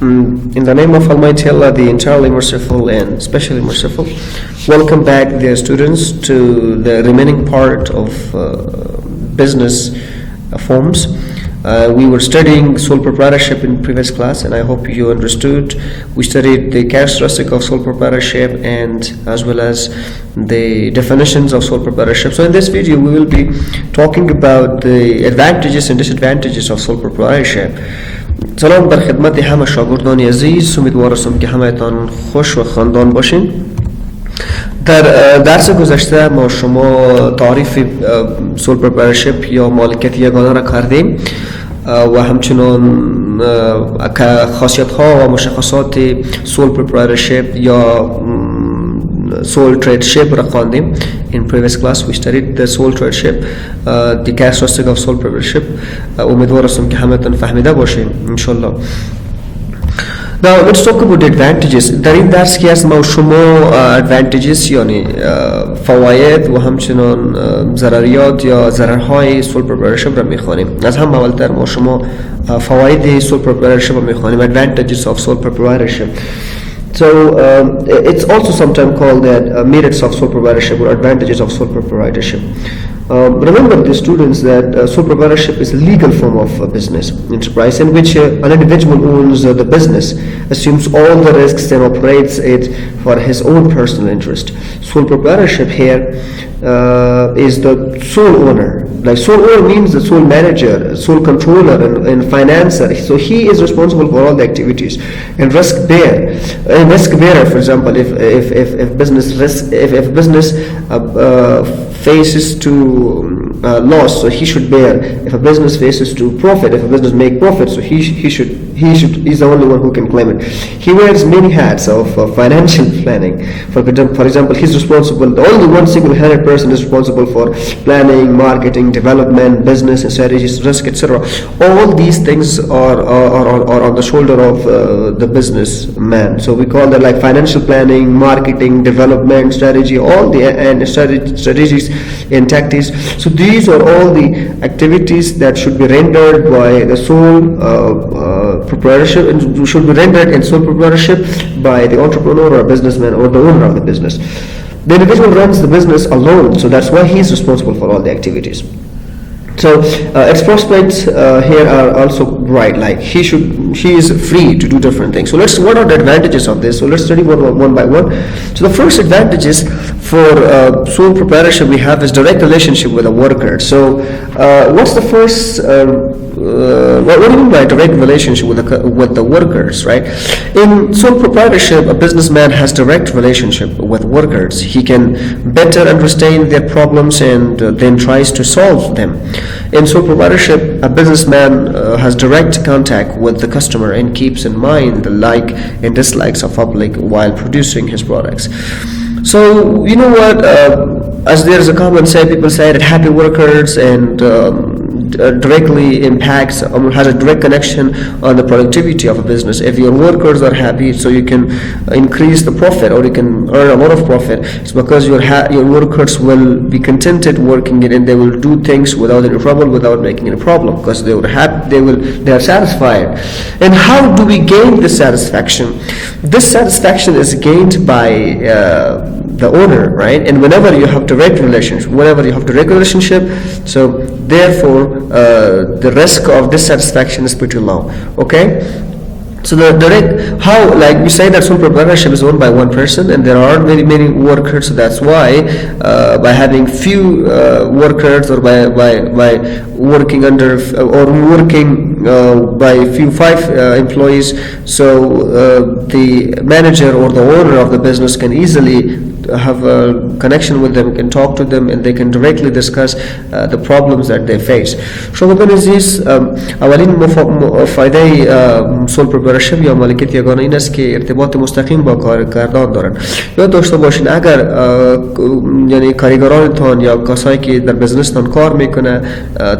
In the name of Almighty Allah, the entirely merciful and especially merciful, welcome back, dear students, to the remaining part of business forms. We were studying sole proprietorship in previous class, and I hope you understood. We studied the characteristic of sole proprietorship and as well as the definitions of sole proprietorship. So in this video we will be talking about the advantages and disadvantages of sole proprietorship. سلام بر خدمت همه شاگردان عزیز، امیدوار هستم که همه‌تان خوش و خندان باشین. در درس گذشته ما شما تعریف سول پروپرایتورشیپ یا مالکیت یگانه را کردیم و همچنین خاصیت ها و مشخصات سول پروپرایتورشیپ یا sole tradership را خواندیم. In previous class we studied the sole tradership, the characteristic of sole proprietorship. امیدوار هستم که همتون فهمیده باشین انشالله. Now let's talk about the advantages. در این درس که از ما شما advantages یعنی فواید و همچنین ضرریات یا ضررهای sole proprietorship را میخوانیم. از هم اولتر ما شما فواید sole proprietorship را میخوانیم. Advantages of sole proprietorship. So it's also sometimes called that merits of sole proprietorship or advantages of sole proprietorship. Remember, the students, that sole proprietorship is a legal form of business enterprise in which an individual owns the business, assumes all the risks and operates it for his own personal interest. Sole proprietorship here is the sole owner. Like sole owner means the sole manager, sole controller and financer. So he is responsible for all the activities and risk bearer. For example, if business faces to loss, so he should bear. If a business faces to profit, if a business make profit, so he's the only one who can claim it. He wears many hats of financial planning. For example, he's responsible. Only one single-handed person is responsible for planning, marketing, development, business and strategies, risk, etc. All these things are on the shoulder of the businessman. So we call that like financial planning, marketing, development, strategy, all the and strategies and tactics. So these are all the activities that should be rendered by the sole proprietorship and should be rendered in sole proprietorship by the entrepreneur or businessman or the owner of the business. The individual runs the business alone, so that's why he is responsible for all the activities. So its prospects here are also bright. Like he is free to do different things. So what are the advantages of this? So let's study one by one. So the first advantages for sole proprietorship we have is direct relationship with the worker. So what's the first? What do you mean by direct relationship with the workers, right? In sole proprietorship, a businessman has direct relationship with workers. He can better understand their problems and then tries to solve them. In sole proprietorship, a businessman has direct contact with the customer and keeps in mind the like and dislikes of public while producing his products. So you know what? As there is a common say, people say that happy workers and directly impacts has a direct connection on the productivity of a business. If your workers are happy, so you can increase the profit or you can earn a lot of profit. It's because your workers will be contented working it and they will do things without any trouble, without making any problem, because they are satisfied. And how do we gain this satisfaction? This satisfaction is gained by the owner, right? And whenever you have direct relationship, so therefore the risk of dissatisfaction is pretty low. Okay, so the direct how, like we say that sole proprietorship is owned by one person and there aren't many workers, so that's why by having few workers or by working under or working by five employees, so the manager or the owner of the business can easily have a connection with them, can talk to them and they can directly discuss the problems that they face. شاگردان عزیز، اولین فایده سول پروپرایتورشیپ یا مالکیت یگانه این است که ارتباط مستقیم با کارگردان دارن. یاد داشته باشین اگر یعنی کارگرانتان یا کسایی که در بزنستان کار میکنه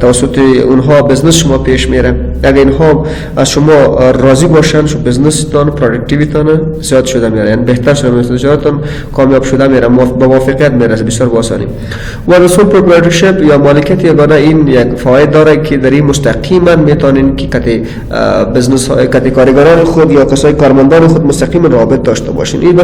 توسط اونها بزنس شما پیش میره، اگر اینها از شما راضی باشن، شو بزنستان پروداکتیویتیتان زیاد شده میاره، یعنی بهتر شده میاره، تجارتتان کامیاب شده میره، به موافقت میرسه بسیار با آسانی. و سول پروپرایتورشیپ یا مالکیت یگانه این یک فواید داره که در این مستقیما میتونین که کتی بزنس های کتی کارگران خود یا کسای کارمندان خود مستقیما رابط داشته باشین. این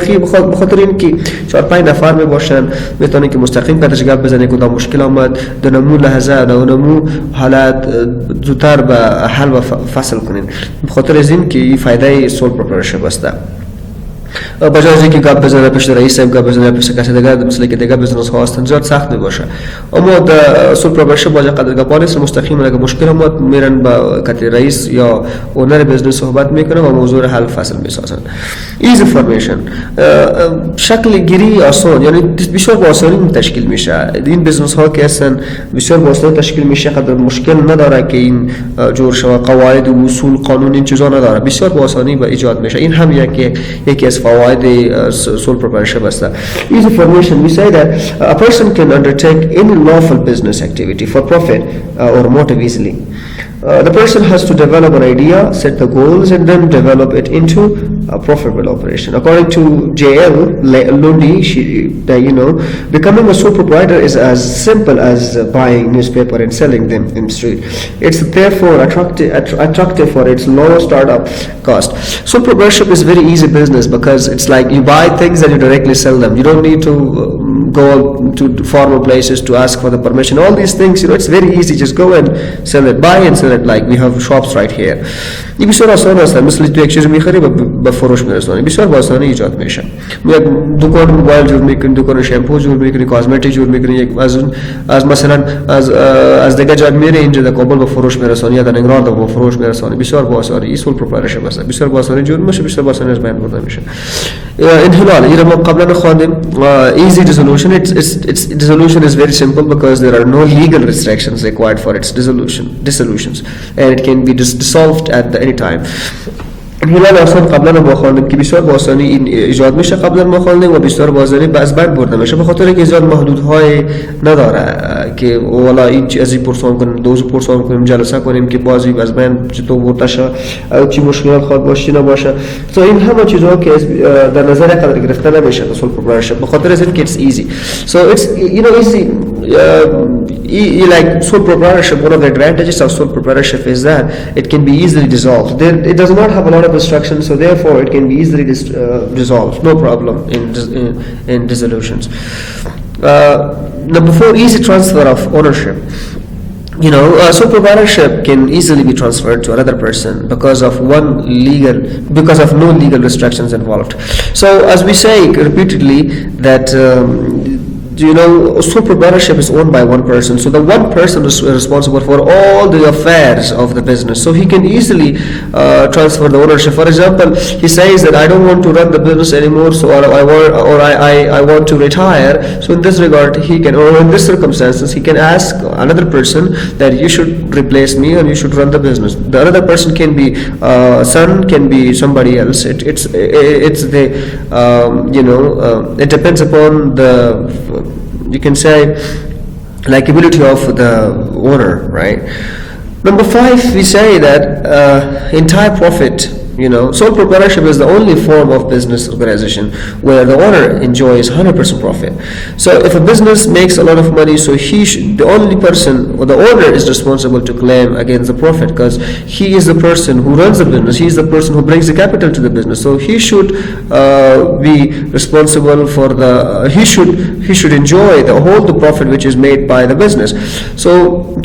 بخاطر این که 4-5 نفر می باشن میتونین که مستقیم کتش گپ بزنین که مشکل آمد دونمو لحظه دونمو حالت زودتر به حل و فصل کنین. بخاطر از این که این فایده سول پروپرایتورشیپ است. بجای از اینکه گپ بزنه پیش رئیس گپ بزنه پیش کسی دیگر مثل که دیگر بزنس ها هستند زیاد سخت میباشه. اما در سول پروپرایتورشیپ باید قدر گپا نیست، مستقیما اگه مشکل اومد میرن با کسی رئیس یا اونر بزنس صحبت میکنن و موضوع حل فصل میسازن. ایزی فورمیشن شکل گیری آسان، یعنی بسیار با آسانی تشکیل میشه. این بزنس ها که هستن بسیار با آسانی تشکیل میشه، قدر مشکل نداره که این جور شوه، قواعد و اصول قانون این چیزا نداره، بسیار با آسانی با ایجاد میشه. این هم یکی از فواید sole proprietorship است. Easy formation, we say that a person can undertake any lawful business activity for profit or motive easily. The person has to develop an idea, set the goals, and then develop it into a profitable operation. According to J.L. Lundy, becoming a sole proprietor is as simple as buying newspaper and selling them in the street. It's therefore attractive for its low startup cost. Sole proprietorship is very easy business because it's like you buy things and you directly sell them. You don't need to go to formal places to ask for the permission. All these things, it's very easy. Just go and sell it, buy and sell it. Like we have shops right here. این بسیار آسان است. مثل تو یک چیز میخری به فروش میرسونی، بسیار با آسانی ایجاد میشه. یک دکان موبایل جور میکنی، دکان شامپو جور میکنی، کاسمتیک جور میکنی، یک از مثلا از دیگه جا میره اینجا در کابل به فروش میرسونی یا در انگران به فروش میرسونی، بسیار با آسانی. این سول پروپرایتورشیپ است. بسیار با آسانی جور میشه، بسیار با آسانی از بین برده میشه. انحلال این ما قبلا خواندیم. Easy dissolution. Its dissolution is very simple because there are no legal restrictions required for its dissolutions, and it can be dissolved at any time. انحلال آسان قبلا ما خواندیم که بسیار با آسانی این ایجاد میشه، قبلا ما خواندیم و بسیار با آسانی از بین برده میشه، به خاطر اینکه زیاد محدودهای نداره که والا این از این پرسان کنیم، دوز پرسان کنیم، جلسه کنیم که بازی از بین چطور برده شه، چی مشکلات خواهد باشه نباشه. تو این همه چیزها که در نظر قرار گرفته نمیشه در سول پروپرایتورشیپ، به خاطر از اینکه it's easy. So it's easy. Like sole proprietorship, one of the advantages of sole proprietorship is that it can be easily dissolved. It does not have a lot of restrictions, so therefore it can be easily dissolved. No problem in dissolutions. Number 4, easy transfer of ownership. Sole proprietorship can easily be transferred to another person because of no legal restrictions involved. So as we say repeatedly that sole proprietorship is owned by one person, so the one person is responsible for all the affairs of the business, so he can easily transfer the ownership. For example, he says that I don't want to run the business anymore, so I want to retire. So in this regard, he can, or in this circumstances, he can ask another person that you should replace me and you should run the business. The other person can be son, can be somebody else. It depends upon the, you can say, likability of the owner, right? Number 5, we say that entire profit. Sole proprietorship is the only form of business organization where the owner enjoys 100% profit. So if a business makes a lot of money, so the only person, or the owner, is responsible to claim against the profit because he is the person who runs the business. He is the person who brings the capital to the business. So he should be responsible for he should enjoy the profit which is made by the business. So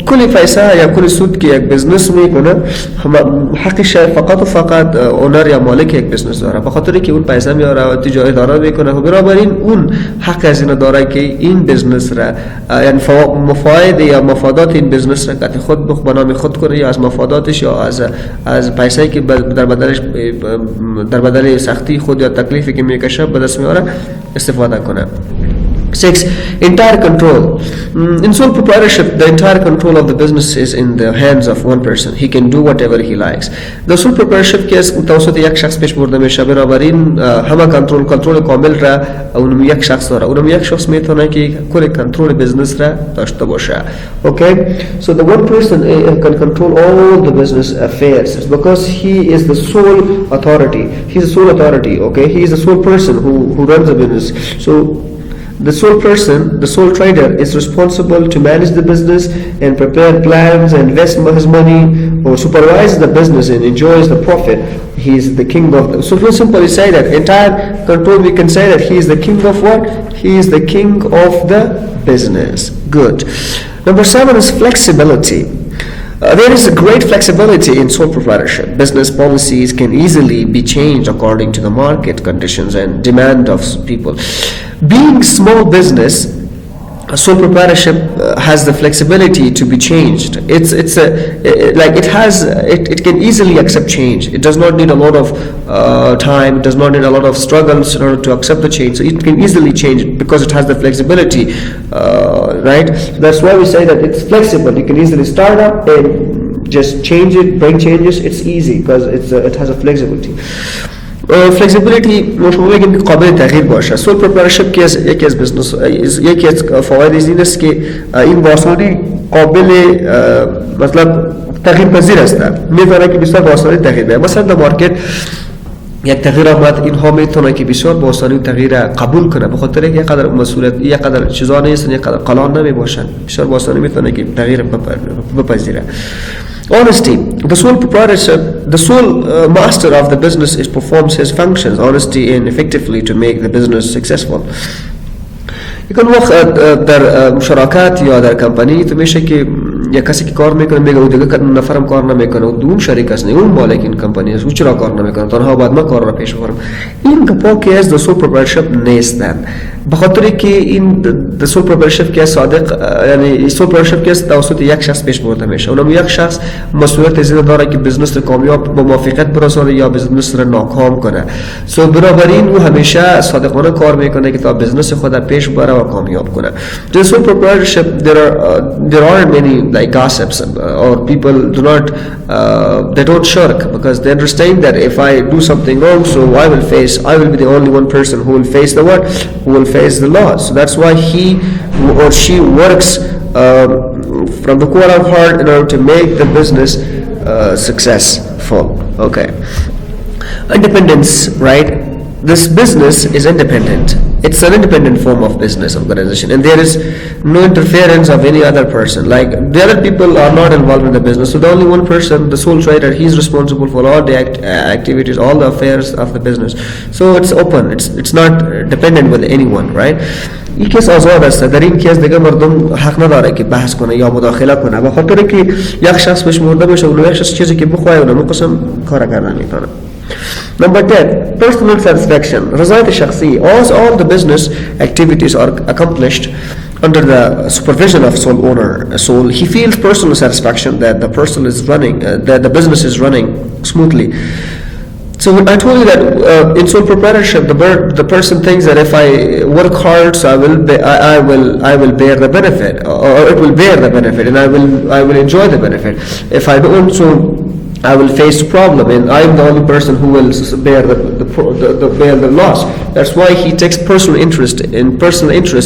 كل पैसा या كل सूद की एक business में حق الشيء فقط وفقط اونر یا مالک یک بزنس داره، به خاطر که اون پیسه میاره و تجاری اداره میکنه و بنابراین اون حق از این داره که این بزنس را، یعنی مفاید یا مفادات این بزنس را که خود به نام خود کنه یا از مفاداتش یا از پیسه‌ای که در بدل سختی خود یا تکلیفی که میکشه به دست میاره استفاده کنه. 6. Entire control. In sole proprietorship, the entire control of the business is in the hands of one person. He can do whatever he likes. The sole proprietorship case توسط یک شخص پیش برده میشه، بنابراین همه کنترل کامل را اونم یک شخص داره. اونم یک شخص میتونه که کل کنترل بزنس را داشته باشه. Okay? So the one person can control all the business affairs. It's because he is the sole authority. He's the sole authority. Okay? He is the sole person who runs the business. So The sole person, the sole trader, is responsible to manage the business and prepare plans and invest his money or supervise the business and enjoys the profit. He is the king of the. So we simply say that entire control. We can say that he is the king of what? He is the king of the business. Good. Number 7 is flexibility. There is a great flexibility in sole proprietorship. Business policies can easily be changed according to the market conditions and demand of people. Being small business, sole proprietorship has the flexibility to be changed. It can easily accept change. It does not need a lot of time. It does not need a lot of struggles in order to accept the change. So it can easily change it because it has the flexibility, right? So that's why we say that it's flexible. You can easily start up and just change it, bring changes. It's easy because it has a flexibility. فلکسیبیلیتی مشمول که قابل تغییر باشه. سول پروپرایتورشip یکی از بزنس یکی از فوایدش این است که این با آسانی قابل مثلا تغییر پذیر است. میتونه که بسیار با آسانی تغییر بده. مثلا در مارکت یک تغییر آمد، اینها میتونه که بسیار با آسانی تغییر قبول کنه به خاطر اینکه یک قدر مسئولیت یک قدر چیزا نیستن، یک قدر قلان نمیباشن، بسیار با آسانی میتونه که تغییر بپذیره. Honesty. The sole proprietorship, the sole master of the business performs his functions honestly and effectively to make the business successful. یکن وقت در مشارکت یا در کمپانی تو میشه که یک کسی که کار میکنه میگه او دیگه نفرم کار نمیکنه و دوم شریک است، اون مالک این کمپانی است، او چرا کار نمیکنه، تنها باید من کار را پیش ببرم. این گپا که از the sole proprietorship نیستن، به خاطر که این the sole proprietorship که صادق یعنی sole proprietorship که توسط یک شخص پیش برده میشه. اونم یک شخص مسئولیت زیاده داره که بزنس رو کامیاب با موافقت برسونه یا بزنس رو ناکام کنه. سو بنابراین او همیشه صادقانه کار میکنه که تا بزنس خود پیش ببره و کامیاب کنه. The sole proprietorship there aren't many like gossips or people do not they don't shirk because they understand that if I do something wrong, so I will be the only one person who will face the what? Who will face the law. So that's why he or she works from the core of heart in order to make the business successful. Okay. Independence, right? This business is independent. It's an independent form of business organization, and there is no interference of any other person. Like the other people are not involved in the business, so the only one person, the sole trader, he's responsible for all the activities, all the affairs of the business. So it's open. It's not dependent with anyone, right? این کیس آزاد است. در این کیس دیگه مردم حق نداره که بحث کنه یا مداخله کنه به خاطر که یک شخص بهش مرده بشه و یک شخص چیزی که بخواه اونم قسم کار کردن میتونه. Number 10, personal satisfaction. رضایت شخصی. All the business activities are accomplished under the supervision of sole owner. So he feels personal satisfaction that the person is running, that the business is running smoothly. So I told you that in sole proprietorship, the person thinks that if I work hard, so I will bear the benefit, or it will bear the benefit, and I will enjoy the benefit. If I don't, so I will face the problem, and I am the only person who will bear the loss. That's why he takes personal interest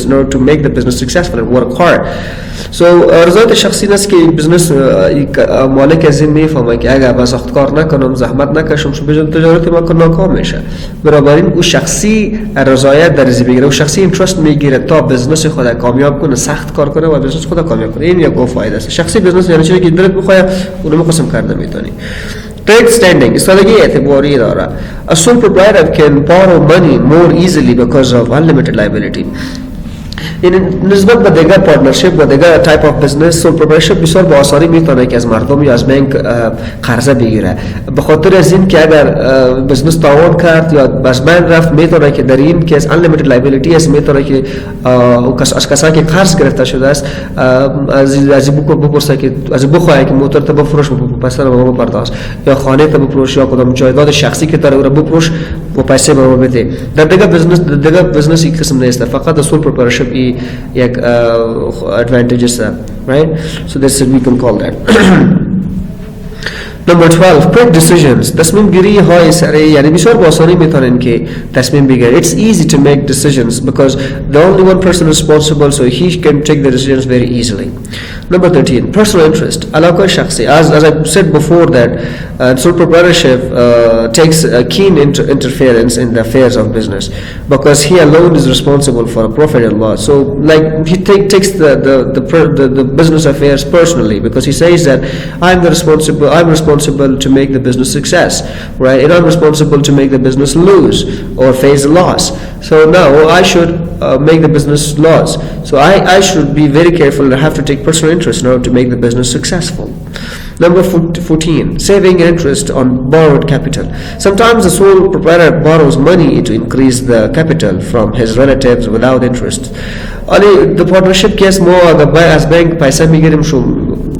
in order to make the business successful and work hard. So رضایت شخصی است که بزنس مالک از این میفهمه که اگر با سخت کار نکنم، زحمت نکشم، شو بجن تجارت ما کنم ناکام میشه. بنابراین او شخصی رضایت در ازی بگیره و شخصی اینترست میگیره تا بزنس خود کامیاب کنه، سخت کار کنه و بزنس خود کامیاب کنه. این یک فایده است. شخصی بزنس یعنی چیزی که دلت بخواد اونو میخواستم کرده میتونی. Trade standing. استادگی اعتباری داره. A sole proprietor can borrow money more easily because of unlimited liability. نسبت به دیگر پارتنرشپ و دیگر تایپ آف بزنس، سول پروپرایتورشپ بسیار با آسانی میتونه که از مردم یا از بانک قرضه بگیره. به خاطر از این که اگر بزنس تاوان کرد یا از بانک رفت، میتونه که در این کیس unlimited liability است، میتونه که از کسایی که قرض گرفته شده است از بپرسه که از بخواه که موتور تا بفروش و پیسه رو بپرداز، یا خانه تا بفروش، یا کدام جایگاه شخصی که داره او رو بفروش و پیسه به ما بده. در دیگر بزنس این قسم نیست، فقط سول پروپرایتورشپ یک advantages are, right? So this we can call that. Number 12, quick decisions. تصمیم گیری های سریع، یعنی بسیار با آسانی میتونن که تصمیم بگیرن. It's easy to make decisions because the only one person responsible, so he can take the decisions very easily. Number 13, personal interest. علاقه شخصی. As I said before that sole proprietorship takes a keen interference in the affairs of business because he alone is responsible for a profit and loss. So like he takes the business affairs personally because he says that I'm responsible to make the business success, right? And I'm responsible to make the business lose or face a loss. So now I should make the business loss. So I should be very careful and have to take personal interest in order to make the business successful. Number 14, saving interest on borrowed capital. Sometimes the sole proprietor borrows money to increase the capital from his relatives without interest. Ali the partnership case more the as bank پیسه میگیریم شو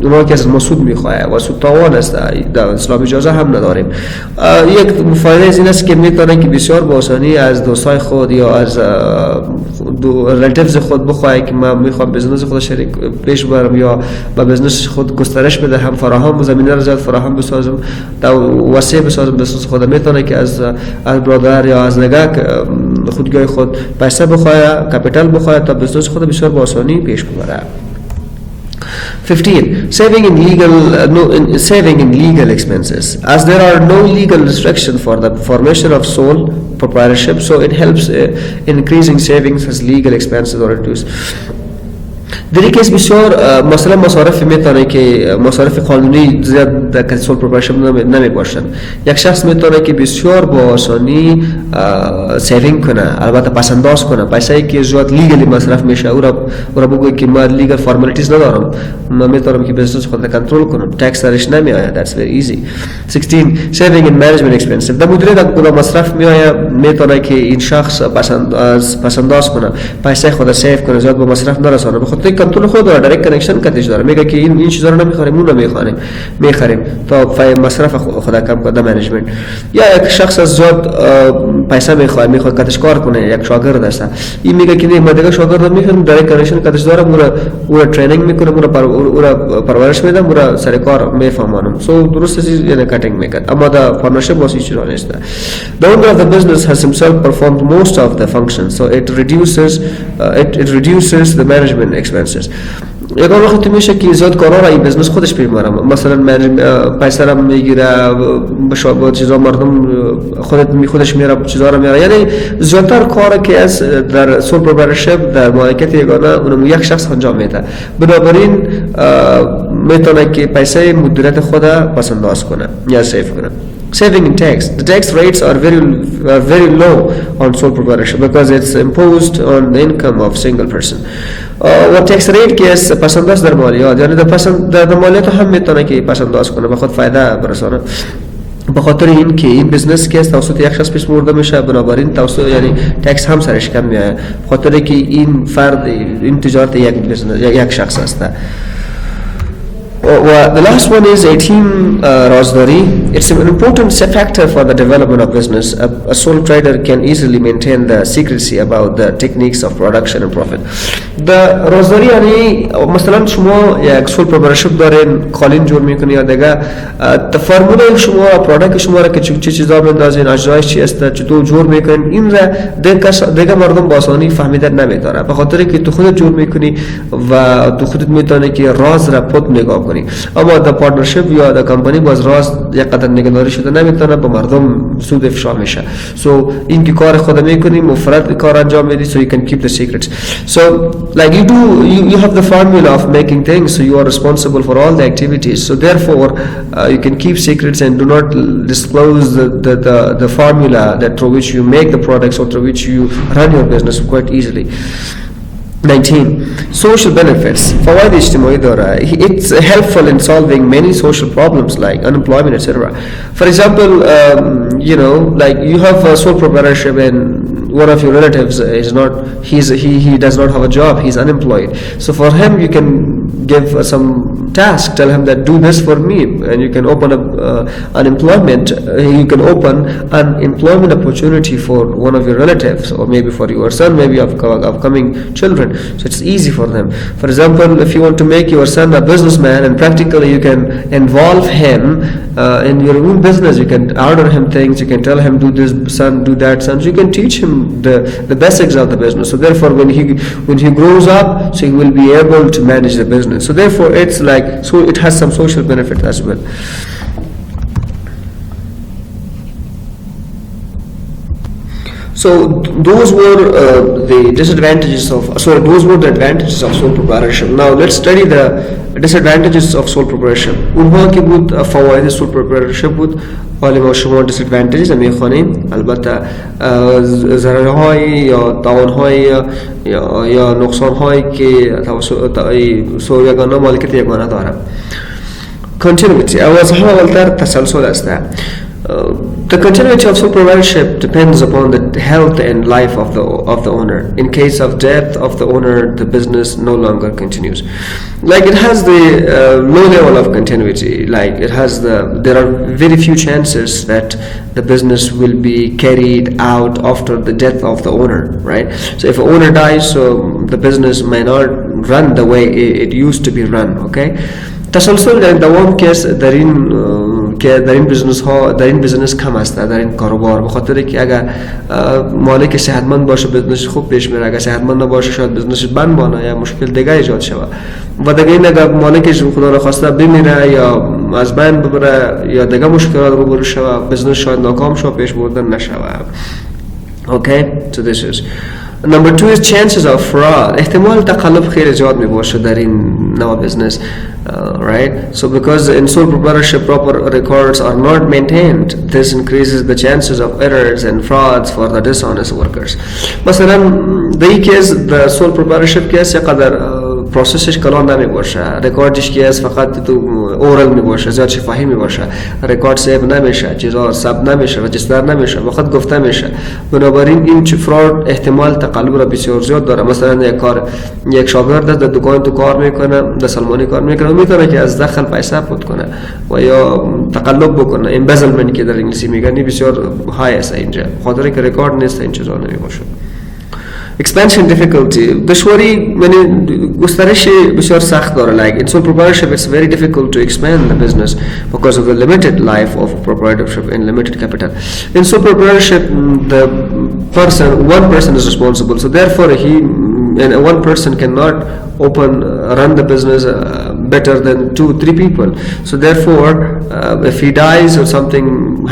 اونا که از ما سود میخواه و سود تاوان است در اسلام اجازه هم نداریم. یک فایده از این است که میتونن که بسیار با آسانی از دوستای خود یا از ریلیتیوز خود بخواه که من میخوام بزنس خود شریک پیش برم یا با بزنس خود گسترش بدهم فراهم و زمینه را زیاد فراهم بسازم وسیع بسازم بزنس خود میتونه که از برادر یا از نگاه خودگاه خود پیسه بخواه کپیتال بخواه تا بزنس خود بسیار با آسانی پیش ببره. 15. Saving in legal expenses. As there are no legal restrictions for the formation of sole proprietorship, so it helps in increasing savings as legal expenses are reduced. در این کیس بسیار مثلا مصارف میتونه که مصارف قانونی زیاد در سول پروپرایتورشیپ نمی باشن. یک شخص میتونه که بسیار با آسانی سیوینگ کنه، البته پسنداز کنه پیسایی که زیاد لیگلی مصرف میشه او را بگوی که من لیگل فارمالیتیز ندارم، من میتونم که بزنس خود را کنترل کنم، تکس درش نمیآید. That's very easy. 16. Saving in management expenses. در مدیریت کدام مصرف میآید میتونه که این شخص پسنداز کنه پیسه خود را سیو کنه، زیاد با مصرف نرسانه، بخاطر کنترل خود داره، دایرکت کانکشن کاتش داره، میگه که این چیزا رو نمیخریم اون رو میخریم تا مصرف خود کم کنه منیجمنت. یا یک شخص از زیاد پیسه میخواد کاتش کار کنه، یک شاگرد است، این میگه که نه من دیگه شاگرد میخوام دایرکت کانکشن کاتش دارم، او را ترینینگ میکنم، او را پرورش میدم، او را سر کار میفهمانم. سو درست چیز یعنی کاتینگ میکنه. اما دا پارتنرشip واسه چیز نیست. The owner of the business has himself performed most of the functions, so it reduces the management expenses. یک وقت میشه که زیاد کارا را این بزنس خودش میبرم، مثلا پیسه را میگیره با چیزا مردم خودش میاره چیزا را میاره، یعنی زیادتر کاری که از در سول پروپرایتورشیپ در مالکیت یگانه اونم یک شخص انجام میده، بنابراین میتونه که پیسه مدیریت خود پسنداز کنه یا سیو کنه. Saving in tax. The tax rates are very low on sole proprietorship because it's imposed on the income of single person. و tax rate که است پسنداز در مالیات، یعنی در مالیات هم میتونه که پسنداز کنه به خود فایده برسانه. به خاطر این که این بزنس که است توسط یک شخص پیش برده میشه، بنابراین توسط یعنی تکس هم سرش کم میاد، به خاطر که این فرد این تجارت یک شخص است. The last one is 18 رازداری. It's an important factor for the development of business. A sole trader can easily maintain the secrecy about the techniques of production and profit. رازداری یعنی مثلا شما یک سول پروپرایتورشیپ دارین، کالین جور میکنی یا دیگه فرمول شما پروداکت شما را که چه چیزا بندازین، اجزایش چی است، چطور جور میکنین، این را دیگه مردم با آسانی فهمیدن نمیتونه، به خاطر که تو خودت جور میکنی و تو خودت میتونی که راز را پد نگاه کنی. اما در پارتنرشیپ یا در کمپانی باز راز یک قدر نگهداری شده نمیتونه، به مردم سود افشا میشه. سو این که کار خود میکنی مفرد کار انجام میدی، so you can keep the secrets. So like you have the formula of making things, so you are responsible for all the activities, so therefore you can keep secrets and do not disclose the formula that through which you make the products or through which you run your business quite easily. 19. Social benefits. فوائد اجتماعی داره. It's helpful in solving many social problems like unemployment, etc. For example, like you have a sole proprietorship and one of your relatives is not, he does not have a job, he's unemployed. So for him you can give some task, tell him that do this for me, and you can open up you can open an employment opportunity for one of your relatives, or maybe for your son, maybe upcoming children. So it's easy for them. For example, if you want to make your son a businessman, and practically you can involve him in your own business, you can order him things, you can tell him do this son, do that son, so you can teach him the basics of the business. So therefore when he grows up, so he will be able to manage the business. So therefore it's like, so it has some social benefit as well. So those were the disadvantages of, sorry, those were the advantages of sole proprietorship. Now let's study the disadvantages of sole proprietorship. اونها که بود فواید سول proprietorship بود، حالا ما شما disadvantages میخوانیم. البته ضررهای یا تاوانهای یا نقصانهایی که توسط یگانه مالکیت یگانه داره. Continuity. اولتر تسلسل است. The continuity of sole proprietorship depends upon the health and life of the owner. In case of death of the owner, the business no longer continues. Like it has the low level of continuity. Like it has there are very few chances that the business will be carried out after the death of the owner, right? So if an owner dies, so the business may not run the way it used to be run. Okay. تسلسل در دوام کس در این بیزنس کم است، در این کاروبار، به خاطر که اگر مالک صحتمند باشه بزنس خوب پیش میره، اگر صحتمند نباشه شاید بزنس بند بانه یا مشکل دیگه ایجاد شود و دیگه این اگر مالکش خدا نخواسته بمیره یا از بند ببره یا دیگه مشکلات روبرو شود، بزنس شاید ناکام شود، پیش بردن نشود. Okay, so this is number 2 is chances of fraud. احتمال تقلب خیلی زیاد می باشه در این نوع business, right? So because in sole proprietorship proper records are not maintained, this increases the chances of errors and frauds for the dishonest workers. مثلا the case the sole proprietorship case قدر پروسسش کلان نمی باشه، رکوردش که از فقط تو اورال می باشه، زیاد شفاهی می باشه، رکورد سیو نمیشه، چیزا ثبت نمیشه، رجیستر نمیشه، فقط گفته میشه. بنابراین این فراد احتمال تقلب را بسیار زیاد داره. مثلا یک شاگرد در دکان تو کار میکنه، در سلمانی کار میکنه، میتونه که از داخل پیسه پود کنه و یا تقلب بکنه. embezzlement که در انگلیسی میگن بسیار های است اینجا، خاطر که رکورد نیست این چیزا نمی باشه. Expansion difficulty. دشواری یعنی گسترش بسیار سخت داره. Like in sole proprietorship, it's very difficult to expand the business because of the limited life of proprietorship and limited capital. In sole proprietorship, one person is responsible. So therefore, one person cannot run the business better than 2-3 people. So therefore, if he dies or something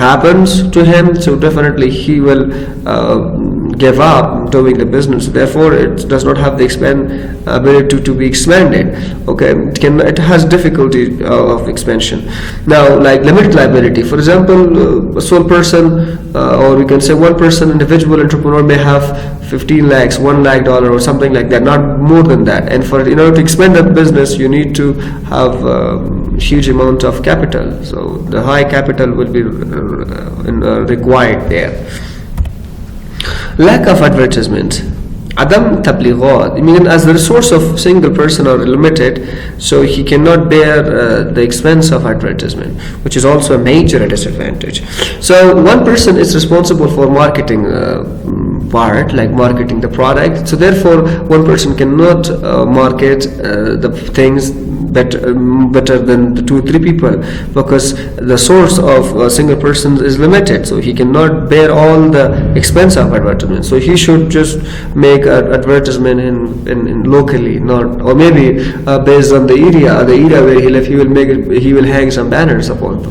happens to him, so definitely he will give up doing the business. Therefore, it does not have the ability to be expanded. Okay, it has difficulty of expansion. Now, like limited liability. For example, a sole person, or we can say one person, individual entrepreneur may have 15 lakhs, $1 lakh or something like that, not more than that. And in order to expand that business, you need to have huge amount of capital. So the high capital will be required there. Lack of advertisement. Adam tablighat, meaning as the resource of single person are limited, so he cannot bear the expense of advertisement, which is also a major disadvantage. So one person is responsible for marketing part, like marketing the product. So therefore, one person cannot market the things better than the 2-3 people, because the source of a single person is limited, so he cannot bear all the expense of advertisement. So he should just make an advertisement in locally, not, or maybe based on the area where he lives, he will hang some banners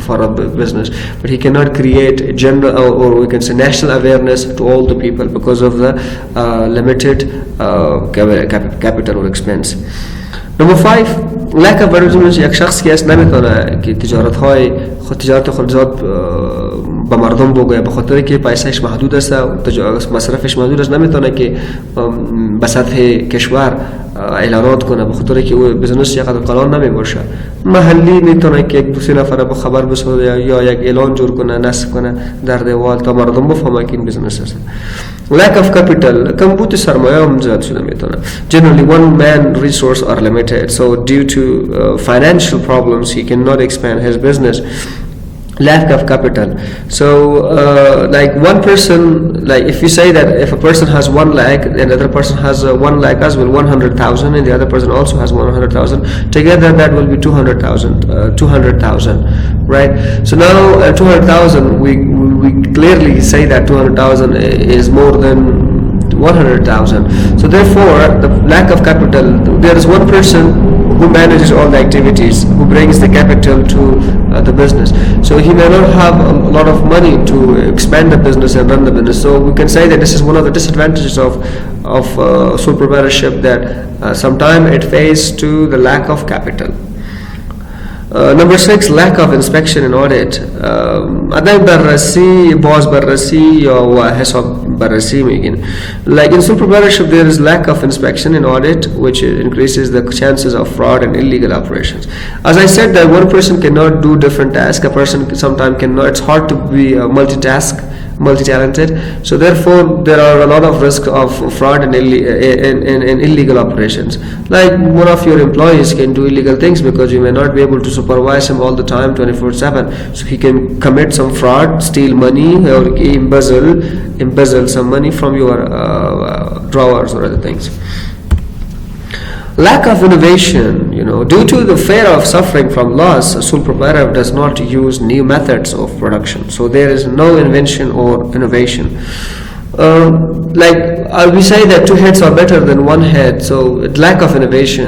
for a business, but he cannot create general or we can say national awareness to all the people because of the limited capital or expense. Number 5, lack of advertisement. یک شخص که است نمیتونه که تجارت خود زیاد به مردم بگوید، به خاطر که پیسهش محدود است و مصرفش محدود است، نمیتونه که به سطح کشور اعلانات کنه، به خاطر که او بزنس چقدر قلان نمی باشه. محلی میتونه که یک 2-3 نفر به خبر بسازه یا یک اعلان جور کنه، نصب کنه در دیوال تا مردم بفهمه که این بزنس است. Lack of capital. کمبود سرمایه هم زیاد شده میتونه. Generally, one man resource are limited, so due to financial problems, he cannot expand his business. Lack of capital. So like one person, like if you say that if a person has 1 lakh and the other person has 1 lakh as well, 100,000, and the other person also has 100,000, together that will be 200,000, right? So now 200,000, we clearly say that 200,000 is more than 100,000. So therefore, the lack of capital, there is one person who manages all the activities, who brings the capital to the business. So he may not have a lot of money to expand the business and run the business. So we can say that this is one of the disadvantages of sole proprietorship, that sometimes it faces to the lack of capital. Number 6, lack of inspection and audit. Adai barrasi, boss barrasi, or hesab barrasi mean. Like in sole proprietorship, there is lack of inspection and audit, which increases the chances of fraud and illegal operations. As I said, that one person cannot do different tasks. A person sometimes cannot. It's hard to be multi-talented. So therefore, there are a lot of risk of fraud and illegal operations. Like one of your employees can do illegal things because you may not be able to supervise him all the time 24/7. So he can commit some fraud, steal money, or embezzle some money from your drawers or other things. Lack of innovation, due to the fear of suffering from loss, a sole proprietor does not use new methods of production. So there is no invention or innovation. We say that 2 heads are better than 1 head. So lack of innovation,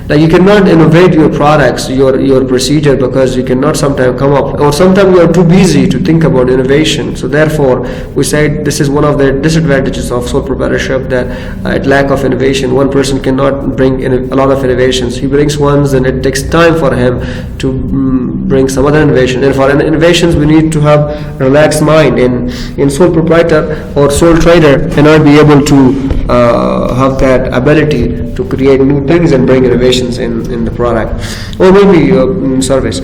like you cannot innovate your products, your procedure, because you cannot sometimes come up, or sometimes you are too busy to think about innovation. So therefore, we say this is one of the disadvantages of sole proprietorship, that lack of innovation. One person cannot bring a lot of innovations. He brings ones, and it takes time for him to bring some other innovation. And for innovations, we need to have relaxed mind. In sole proprietor or sole trader cannot be able to have that ability to create new things and bring innovations in the product, or maybe service.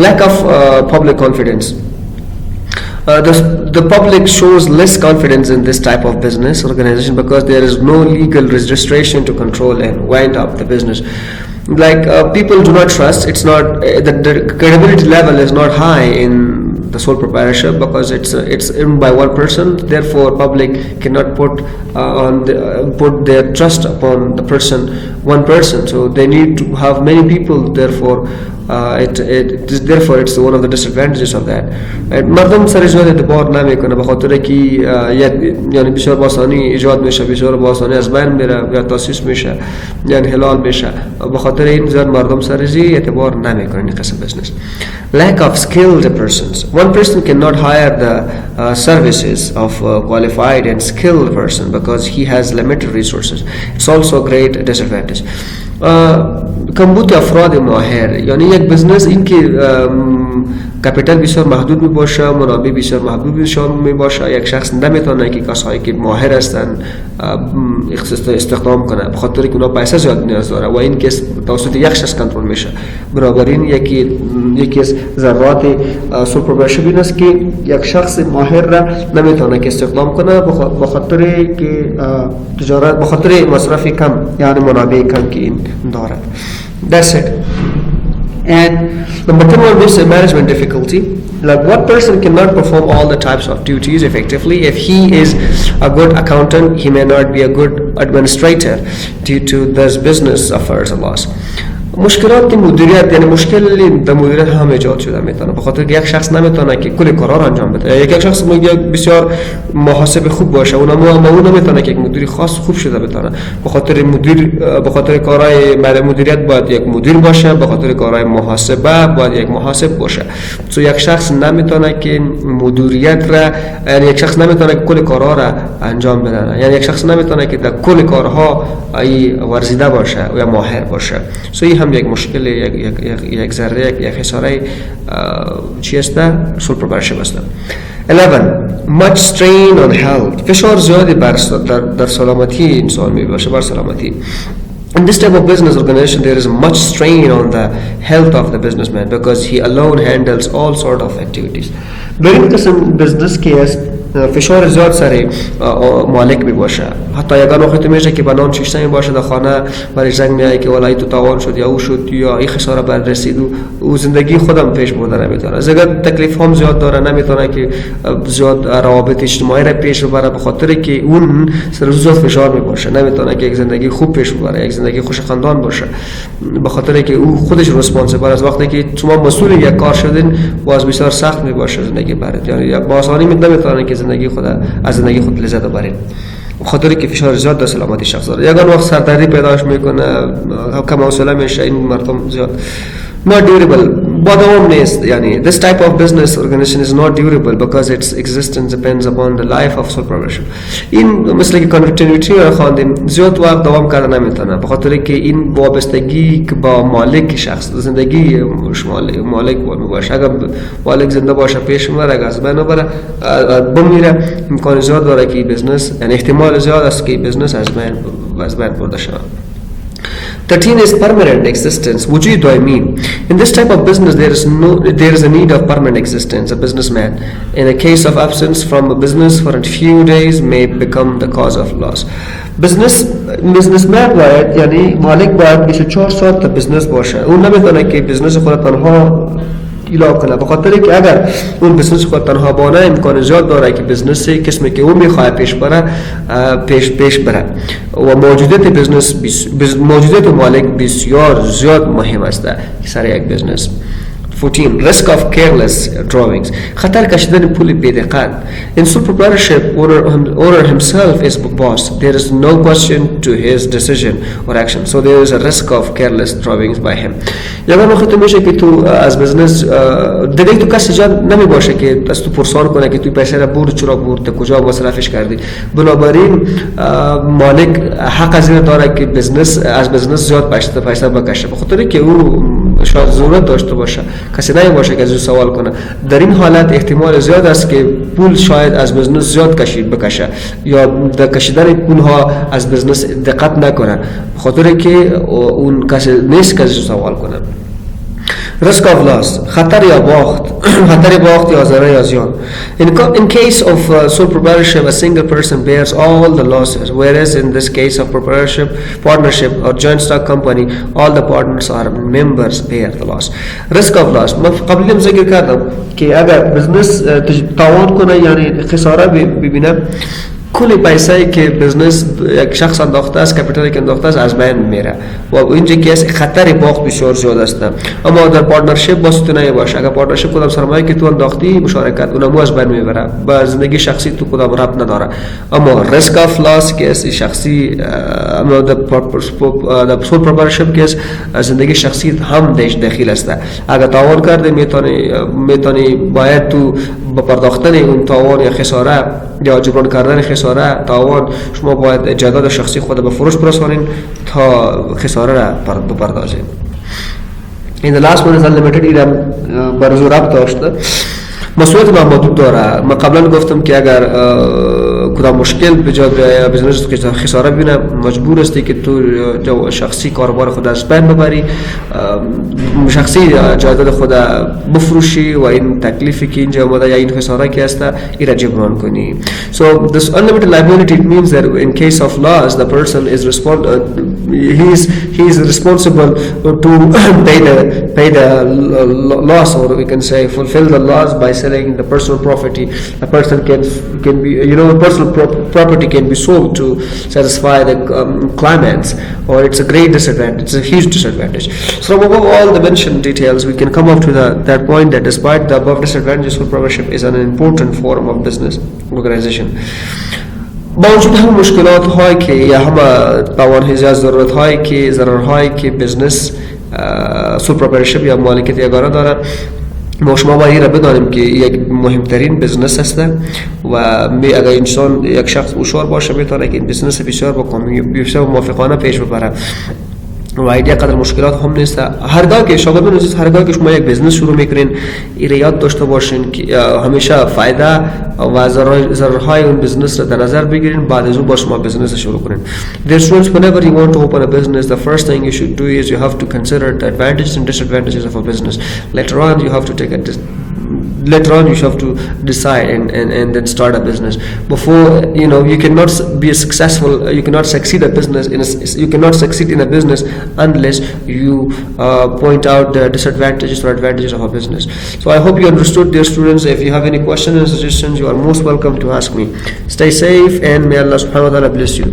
Lack of public confidence. The public shows less confidence in this type of business organization because there is no legal registration to control and wind up the business. People do not trust. It's not the credibility level is not high in the sole proprietorship because it's owned by one person. Therefore, public cannot put their trust upon one person. So they need to have many people. Therefore, it's one of the disadvantages of that. مردم سر ایجاد اعتبار نمیکنه به خاطر که یعنی بسیار باسانی ایجاد میشه، بسیار باسانی از بین میره یا تاسیس میشه، یعنی حلال میشه. به خاطر این زیاد مردم سر اعتبار نمیکنه این قسم business. Lack of skilled persons. One person cannot hire the services of qualified and skilled person because he has limited resources. It's also a great disadvantage. کمبود افراد ماهر، یعنی یک بزنس این که کپیتال بسیار محدود می باشه، منابع بسیار محدود می باشه، یک شخص نمیتونه که کسایی که ماهر هستن استخدام کنه، بخاطر که اونا پیسه زیاد نیاز داره و این که توسط یک شخص کنترل میشه. بنابراین یکی از ضررات سول پروپرایتورشپ این است که یک شخص ماهر را نمیتونه که استخدام کنه بخاطر که تجارت بخاطر مصرف کم، یعنی منابع کم که این دارد. That's it. And number 2 is management difficulty. Like one person cannot perform all the types of duties effectively. If he is a good accountant, he may not be a good administrator due to this business suffers a loss. مشکلات مدیریت، یعنی مشکلی در مدیریت هم ایجاد شده میتونه به خاطر که یک شخص نمیتونه که کل کارا رو انجام بده. یک شخص بسیار محاسب خوب باشه، اون نمیتونه که یک مدیر خاص خوب شده بتونه. به خاطر کارهای مدیریت باید یک مدیر باشه، به خاطر کارهای محاسبه باید یک محاسب باشه. تو یک شخص نمیتونه که مدیریت را، یعنی یک شخص نمیتونه که کل کارا را انجام بده، یعنی یک شخص نمیتونه که در کل کارها ورزیده باشه یا ماهر باشه. هم یک مشکل، یک ذره، یک خساره چی است؟ سول پروپرایتورشپ است. 11. Much strain on health. فشار زیادی در سلامتی انسان می باشه، بر سلامتی. In this type of business organization, there is much strain on the health of the businessman because he alone handles all sort of activities. در این قسم بزنس که است فشار زیاد سر مالک می باشه. حتی یگان وقت میشه که بنان شیشته می باشه در خانه برای زنگ میایی که ولای تو تاوان شد یا او شد یا این خساره بر رسید و زندگی خودم پیش برده نمیتونه. زیاد تکلیف هم زیاد داره، نمیتونه که زیاد روابط اجتماعی را پیش ببره به خاطر که اون سر زیاد فشار می باشه. نمیتونه که یک زندگی خوب پیش ببره، یک زندگی خوش خندان باشه به خاطر که او خودش ریسپانسیبل است. وقتی که شما مسئول یک کار شدین باز بسیار سخت می باشه زندگی برات، یعنی با آسانی نمیتونه که از زندگی خود لذت ببرید. خاطر که فشار زیاد در سلامتی شخص داره. یگان وقت سردردی پیداش میکنه، کم حوصله میشه، این مردم زیاد not durable. با دوام نیست. یعنی this type of business organization is not durable because its existence depends upon the life of sole proprietorship. این مثل که continuity رو خواندیم، زیاد وقت دوام کردن نمیتونه، به خاطر که این وابستگی که با مالک شخص زندگی مالک باشه. اگر مالک زنده باشه پیش میبره، اگر از بین بره بمیره، امکان زیاد داره که بزنس، یعنی احتمال زیاد است که بزنس از بین برده شود. 13 is permanent existence. وجود دائمی. In this type of business, there is a need of permanent existence. A businessman, in a case of absence from a business for a few days, may become the cause of loss. businessman باید، یعنی مالک باید 24 ساعت تا بزنس باشه. اون نمیتونه که بزنس خود تنها ایلا کنه، به خاطر که اگر اون بزنس خود تنها بانه، امکان زیاد داره که بزنس قسمی که اون میخواد پیش بره پیش بره و موجودیت مالک بسیار زیاد مهم است سر یک بزنس. 14. Risk of careless drawings. خطر کشیدن پول بی‌دقت. In sole proprietorship, owner himself is boss. There is no question to his decision or action. So there is a risk of careless drawings by him. یعنی وقتی میشه که تو از بزنس دیگه تو کسی جان نمی باشه که از تو پرسان کنه که تو پیسه را برد چرا برد، کجا مصرفش کردی. بنابراین مالک حق از این داره که از بزنس زیاد پیسه بکشه، به خاطر که او شاید ضرورت داشته باشه، کسی نمیشه که از او سوال کنه. در این حالت احتمال زیاد است که پول شاید از بزنس زیاد بکشه یا در کشیدن پول ها از بزنس دقت نکنه، خاطر که اون کسی نیست که از او سوال کنه. Risk of loss. خطر یا باخت. خطر باخت یا ضرر یا زیان. In case of sole proprietorship, a single person bears all the losses, whereas in this case of partnership or joint stock company, all the partners or members bear the loss. Risk of loss. من قبل هم ذکر کردم که اگر بزنس تاوان کنه، یعنی خساره ببینه، کل پیسه‌ای که بزنس یک شخص انداخته است، کپیتالی که انداخته است، از بین میره و اینجا که خطر باخت بسیار زیاد است. اما در پارتنرشیپ باز تو نمیشه. اگر پارتنرشیپ کدام سرمایه که تو انداختی مشارکت اونم از بین میبره، با زندگی شخصی تو کدام ربط نداره. اما ریسک اف لاس که است شخصی، اما در سول پروپرایتورشیپ که زندگی شخصی هم داخل است. اگر تاوان کرده میتونی باید تو با پرداختن اون تاوان یا خساره یا جبران کردن خساره تاوان، شما باید جداد شخصی خود به فروش برسانین تا خساره را بپردازین. این the last one is unlimited. ایرم برزو ربط داشته، مسئولیت محدود داره. من قبلا گفتم که اگر کدام مشکل به جا یا بزنس که خساره ببینه، مجبور هستی که تو جو شخصی کاروبار خود از بین ببری، شخصی جایداد خود بفروشی و این تکلیفی که اینجا اومده یا این خساره که هست ایرا جبران کنی. So this unlimited liability, it means that in case of loss, the person is he is responsible to pay the loss, or we can say fulfill the loss by selling the personal property. A person can be, personal property can be sold to satisfy the claimants, or it's a great disadvantage. It's a huge disadvantage. So above all the mentioned details, we can come up to that point that despite the above disadvantages, sole proprietorship is an important form of business organization. باوجود هم مشکلات هایی که یا هم توانایی زیاد ضرورت هایی که ضرر هایی که بزنس سول پروپرایتورشیپ یا مالکیت یگانه داره، ما شما باید را بدانیم که یک مهمترین بزنس است و اگر انسان یک شخص هوشیار باشه میتونه که این بزنس بسیار موافقانه پیش ببره و ایده قدر مشکلات هم نیست. هرگاه که شاگردان عزیز، هرگاه که شما یک بزنس شروع میکنین، این یاد داشته باشین که همیشه فایده و ضررهای اون بزنس را در نظر بگیرین، بعد از اون با شما بزنس شروع کنین. Dear students, whenever you want to open a business, the first thing you should do is you have to consider the advantages and disadvantages of a business. Later on you have to decide and then start a business. Before, you cannot be successful, you cannot succeed in a business unless you point out the disadvantages or advantages of a business. So I hope you understood, dear students. If you have any questions and suggestions, you are most welcome to ask me. Stay safe and may Allah subhanahu wa ta'ala bless you.